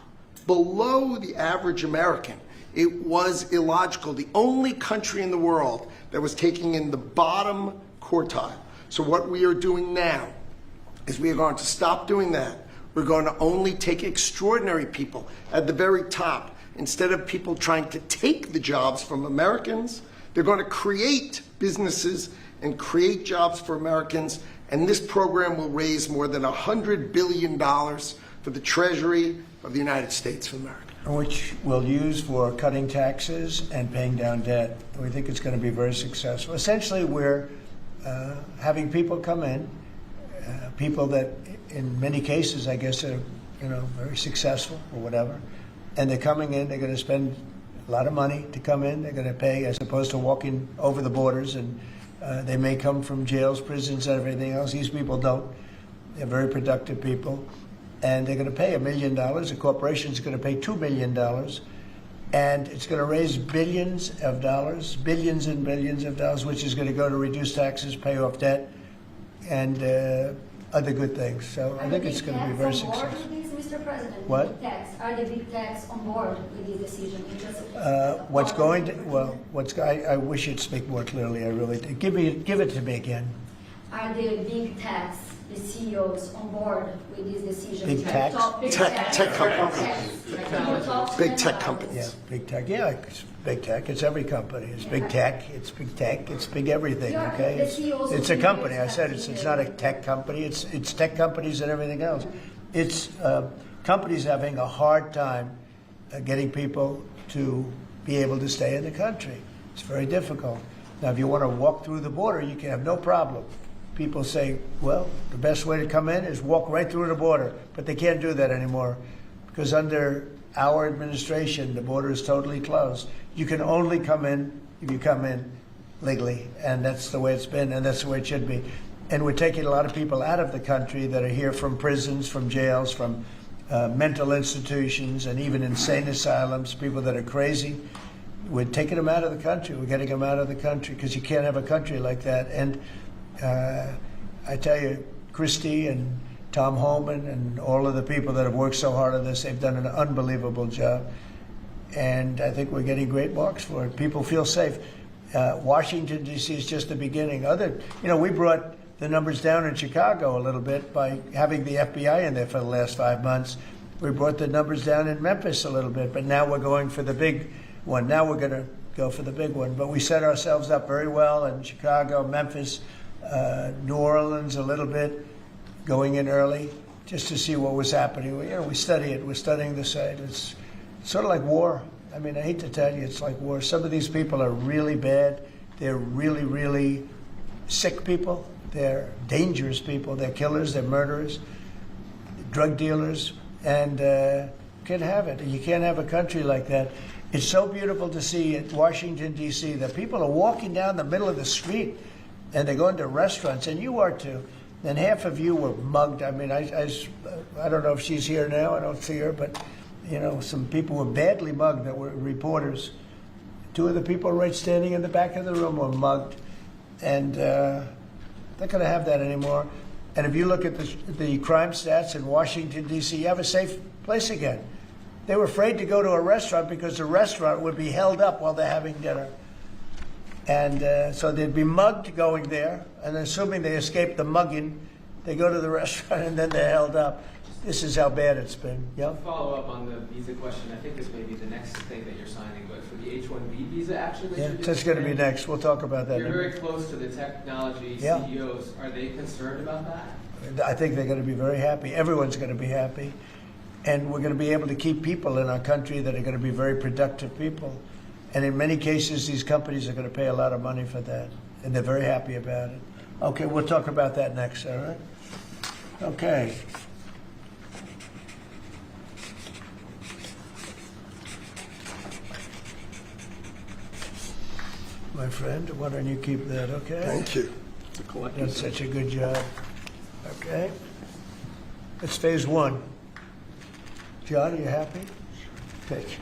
below the average American. It was illogical. The only country in the world that was taking in the bottom quartile. So what we are doing now is we are going to stop doing that. We're going to only take extraordinary people at the very top. Instead of people trying to take the jobs from Americans, they're going to create businesses and create jobs for Americans. And this program will raise more than $100 billion for the Treasury of the United States of America. Which we'll use for cutting taxes and paying down debt. We think it's going to be very successful. Essentially, we're having people come in, people that in many cases, I guess, are very successful or whatever, and they're coming in, they're going to spend a lot of money to come in, they're going to pay as opposed to walking over the borders, and they may come from jails, prisons, and everything else. These people don't. They're very productive people. And they're going to pay $1 million. A corporation is going to pay $2 million. And it's going to raise billions of dollars, billions and billions of dollars, which is going to go to reduce taxes, pay off debt, and other good things. So I think it's going to be very successful. Mr. President, what? Big techs, are the big techs on board with this decision? I wish you'd speak more clearly. I really do. Give it to me again. Are the big techs, the CEOs, on board with this decision? Big techs? Tech companies. Big tech companies. Yeah, big tech. Yeah, it's big tech. It's every company. It's big tech. It's big tech. It's big everything. Okay, it's a company. I said it's not a tech company. It's tech companies and everything else. It's companies having a hard time getting people to be able to stay in the country. It's very difficult. Now, if you want to walk through the border, you can have no problem. People say, well, the best way to come in is walk right through the border. But they can't do that anymore because under our administration, the border is totally closed. You can only come in if you come in legally, and that's the way it's been, and that's the way it should be. And we're taking a lot of people out of the country that are here from prisons, from jails, from mental institutions, and even insane asylums, people that are crazy. We're taking them out of the country. We're getting them out of the country because you can't have a country like that. And I tell you, Christie and Tom Holman and all of the people that have worked so hard on this, they've done an unbelievable job. And I think we're getting great marks for it. People feel safe. Washington, D.C. is just the beginning. We brought the numbers down in Chicago a little bit by having the FBI in there for the last 5 months. We brought the numbers down in Memphis a little bit, but now we're going for the big one. Now we're going to go for the big one. But we set ourselves up very well in Chicago, Memphis, New Orleans a little bit, going in early just to see what was happening. We study it. We're studying the site. It's sort of like war. I mean, I hate to tell you, it's like war. Some of these people are really bad. They're really, really sick people. They're dangerous people. They're killers. They're murderers, drug dealers, and you can't have it. You can't have a country like that. It's so beautiful to see at Washington, D.C., that people are walking down the middle of the street and they're going to restaurants, and you are too. And half of you were mugged. I mean, I don't know if she's here now. I don't see her, but some people were badly mugged that were reporters. 2 of the people right standing in the back of the room were mugged, and not going to have that anymore. And if you look at the crime stats in Washington, D.C., you have a safe place again. They were afraid to go to a restaurant because the restaurant would be held up while they're having dinner. And so they'd be mugged going there, and assuming they escaped the mugging, they go to the restaurant and then they're held up. This is how bad it's been. Yeah. Follow up on the visa question. I think this may be the next thing that you're signing, but for the H-1B visa action that you're doing, that's going to be next. We'll talk about that. You're very close to the technology CEOs. Are they concerned about that? I think they're going to be very happy. Everyone's going to be happy. And we're going to be able to keep people in our country that are going to be very productive people. And in many cases, these companies are going to pay a lot of money for that. And they're very happy about it. Okay, we'll talk about that next, all right? Okay. my friend. Why don't you keep that, okay? Thank you. Done such a good job. Okay. That's phase one. John, are you happy? Take.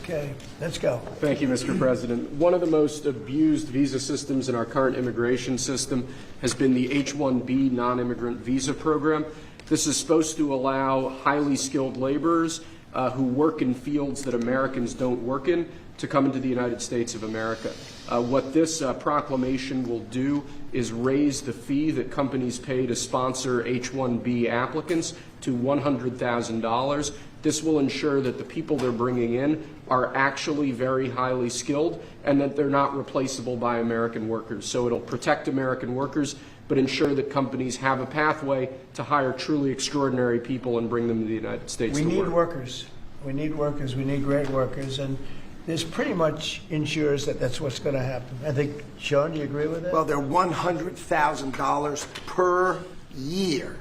Okay, let's go. Thank you, Mr. President. One of the most abused visa systems in our current immigration system has been the H-1B non-immigrant visa program. This is supposed to allow highly skilled laborers who work in fields that Americans don't work in to come into the United States of America. What this proclamation will do is raise the fee that companies pay to sponsor H-1B applicants to $100,000. This will ensure that the people they're bringing in are actually very highly skilled and that they're not replaceable by American workers. So it'll protect American workers, but ensure that companies have a pathway to hire truly extraordinary people and bring them to the United States to work. We need workers. We need workers. We need great workers. And this pretty much ensures that that's what's going to happen. I think, Sean, do you agree with that? Well, they're $100,000 per year.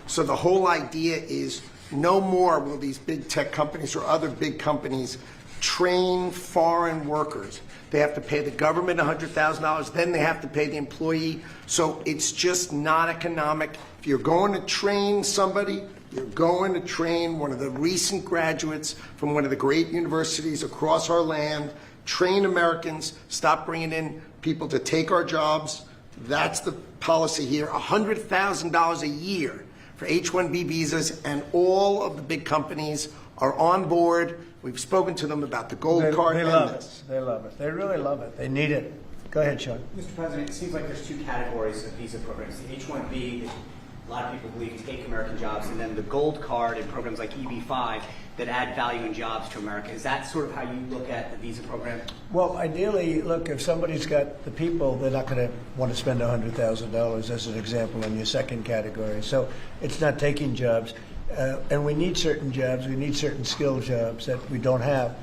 So the whole idea is no more will these big tech companies or other big companies train foreign workers. They have to pay the government $100,000, then they have to pay the employee. So it's just not economic. If you're going to train somebody, you're going to train one of the recent graduates from one of the great universities across our land, train Americans, stop bringing in people to take our jobs. That's the policy here, $100,000 a year for H-1B visas, and all of the big companies are on board. We've spoken to them about the gold card. They love it. They love it. They really love it. They need it. Go ahead, Sean. Mr. President, it seems like there's two categories of visa programs. The H-1B, that a lot of people believe take American jobs, and then the gold card and programs like EB-5 that add value and jobs to America. Is that sort of how you look at the visa program? Well, ideally, look, if somebody's got the people, they're not going to want to spend $100,000 as an example in your second category. So it's not taking jobs. And we need certain jobs. We need certain skill jobs that we don't have.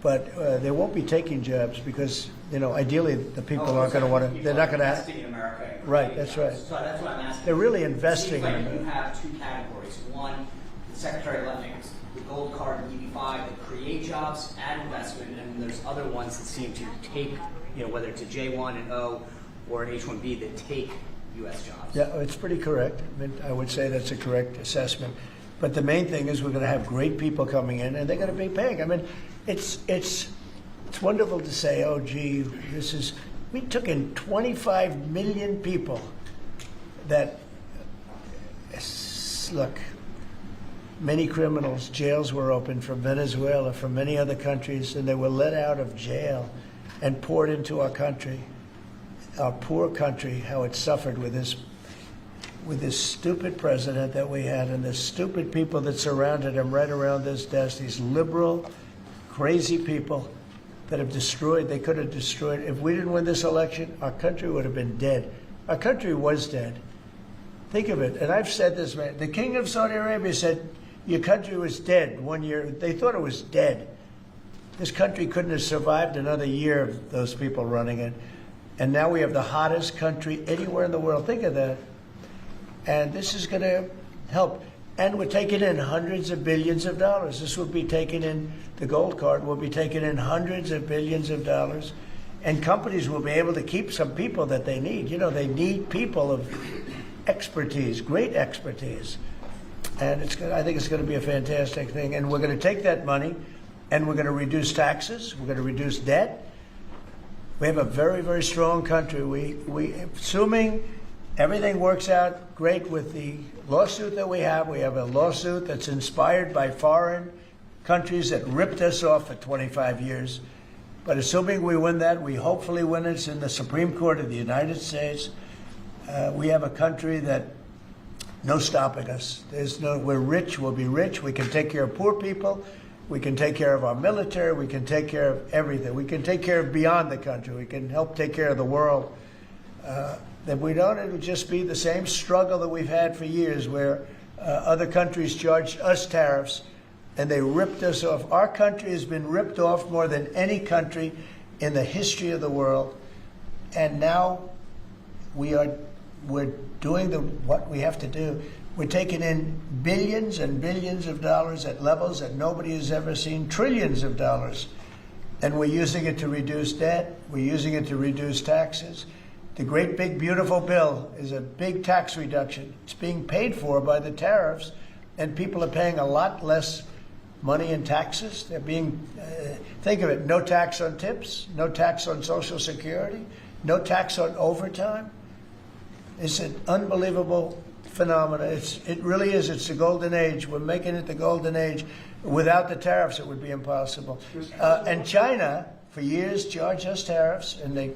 But they won't be taking jobs because, you know, ideally the people aren't going to want to, they're not going to have. Investing in America. Right, that's right. So that's what I'm asking. They're really investing in in America. America. You have two categories. One, the Secretary of Defense, the gold card and EB-5 that create jobs, add investment, and there's other ones that seem to take, you know, whether it's a J1 and O or an H-1B that take U.S. jobs. Yeah, it's pretty correct. I mean, I would say that's a correct assessment. But the main thing is we're going to have great people coming in, and they're going to be paying. I mean, it's wonderful to say, oh, gee, we took in 25 million people that, look, many criminals, jails were opened from Venezuela, from many other countries, and they were let out of jail and poured into our country, our poor country, how it suffered with this stupid president that we had and the stupid people that surrounded him right around this desk, these liberal, crazy people that have destroyed, they could have destroyed. If we didn't win this election, our country would have been dead. Our country was dead. Think of it, and I've said this, man. The king of Saudi Arabia said, your country was dead 1 year. They thought it was dead. This country couldn't have survived another year of those people running it. And now we have the hottest country anywhere in the world. Think of that. And this is going to help. And we're taking in hundreds of billions of dollars. This will be taken in, the gold card will be taken in hundreds of billions of dollars. And companies will be able to keep some people that they need. You know, they need people of expertise, great expertise. And I think it's going to be a fantastic thing. And we're going to take that money and we're going to reduce taxes. We're going to reduce debt. We have a very, very strong country. We assuming everything works out great with the lawsuit that we have a lawsuit that's inspired by foreign countries that ripped us off for 25 years. But assuming we win that, we hopefully win it. It's in the Supreme Court of the United States. We have a country that no stopping us. We're rich, we'll be rich. We can take care of poor people. We can take care of our military. We can take care of everything. We can take care of beyond the country. We can help take care of the world. That we don't, it would just be the same struggle that we've had for years where other countries charged us tariffs and they ripped us off. Our country has been ripped off more than any country in the history of the world. And now we're doing what we have to do. We're taking in billions and billions of dollars at levels that nobody has ever seen, trillions of dollars. and we're using it to reduce debt. We're using it to reduce taxes. The great big beautiful bill is a big tax reduction. It's being paid for by the tariffs, and people are paying a lot less money in taxes. They're being, think of it, no tax on tips, no tax on Social Security, no tax on overtime. It's an unbelievable phenomenon. It really is. It's the golden age. We're making it the golden age. Without the tariffs, it would be impossible. And China, for years, charged us tariffs, and they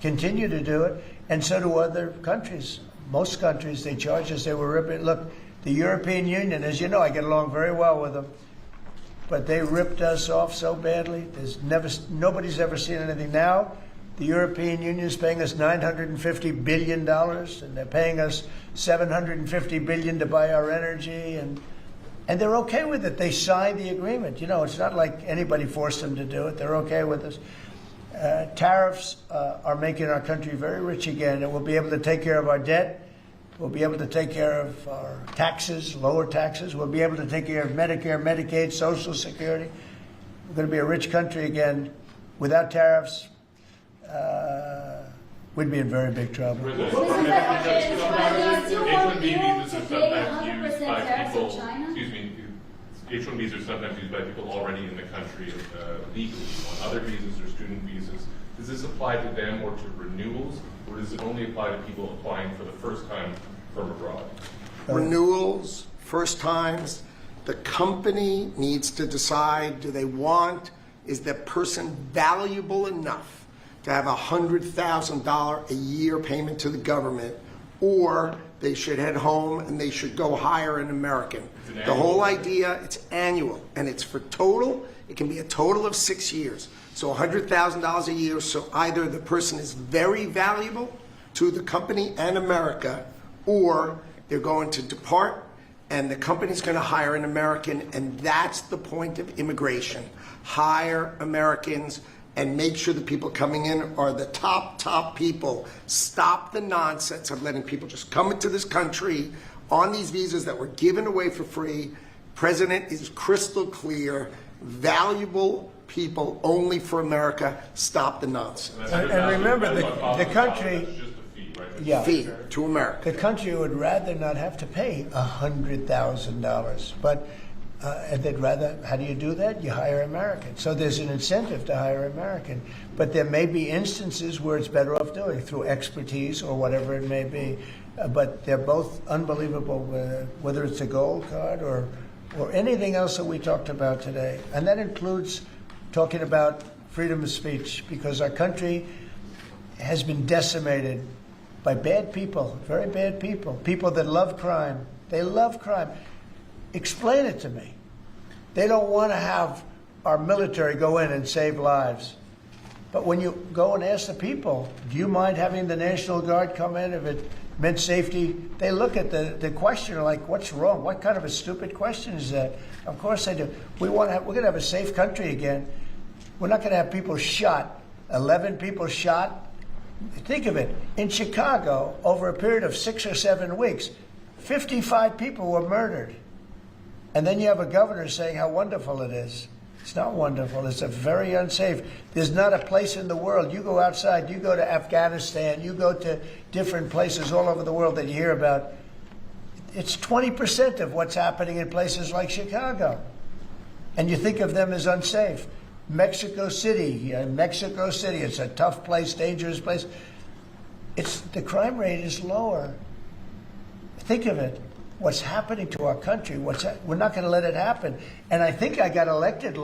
continue to do it, and so do other countries. Most countries, they charge us. They were ripping. Look, the European Union, as you know, I get along very well with them, but they ripped us off so badly. Nobody's ever seen anything. Now, the European Union is paying us $950 billion, and they're paying us $750 billion to buy our energy, and they're okay with it. They signed the agreement. You know, it's not like anybody forced them to do it. They're okay with us. Tariffs are making our country very rich again, and we'll be able to take care of our debt. We'll be able to take care of our taxes, lower taxes. We'll be able to take care of Medicare, Medicaid, Social Security. We're going to be a rich country again. Without tariffs, we'd be in very big trouble. H-1Bs are sometimes used by people already in the country legally. On other visas or student visas, does this apply to them or to renewals, or does it only apply to people applying for the first time from abroad? Renewals, first times, the company needs to decide, do they want, is that person valuable enough to have $100,000 a year payment to the government, or they should head home and they should go hire an American. The whole idea, it's annual, and it's for total. It can be a total of 6 years. So $100,000 a year, so either the person is very valuable to the company and America, or they're going to depart and the company's going to hire an American, and that's the point of immigration. Hire Americans and make sure the people coming in are the top people. Stop the nonsense of letting people just come into this country on these visas that were given away for free. President is crystal clear. Valuable people only for America. Stop the nonsense. And remember, the country, yeah, fee to America. The country would rather not have to pay $100,000, but and they'd rather, how do you do that? You hire American. So there's an incentive to hire American. But there may be instances where it's better off doing it through expertise or whatever it may be. But they're both unbelievable, whether it's a gold card or anything else that we talked about today. And that includes talking about freedom of speech, because our country has been decimated by bad people, very bad people, people that love crime. They love crime. Explain it to me. They don't want to have our military go in and save lives. But when you go and ask the people, do you mind having the National Guard come in if it meant safety? They look at the questioner like, what's wrong? What kind of a stupid question is that? Of course they do. We're going to have a safe country again. We're not going to have people shot, 11 people shot. Think of it. In Chicago, over a period of 6 or 7 weeks, 55 people were murdered. And then you have a governor saying how wonderful it is. It's not wonderful. It's a very unsafe. There's not a place in the world. You go outside, you go to Afghanistan, you go to different places all over the world that you hear about. It's 20% of what's happening in places like Chicago. And you think of them as unsafe. Mexico City, it's a tough place, dangerous place. The crime rate is lower. Think of it. What's happening to our country, we're not going to let it happen. And I think I got elected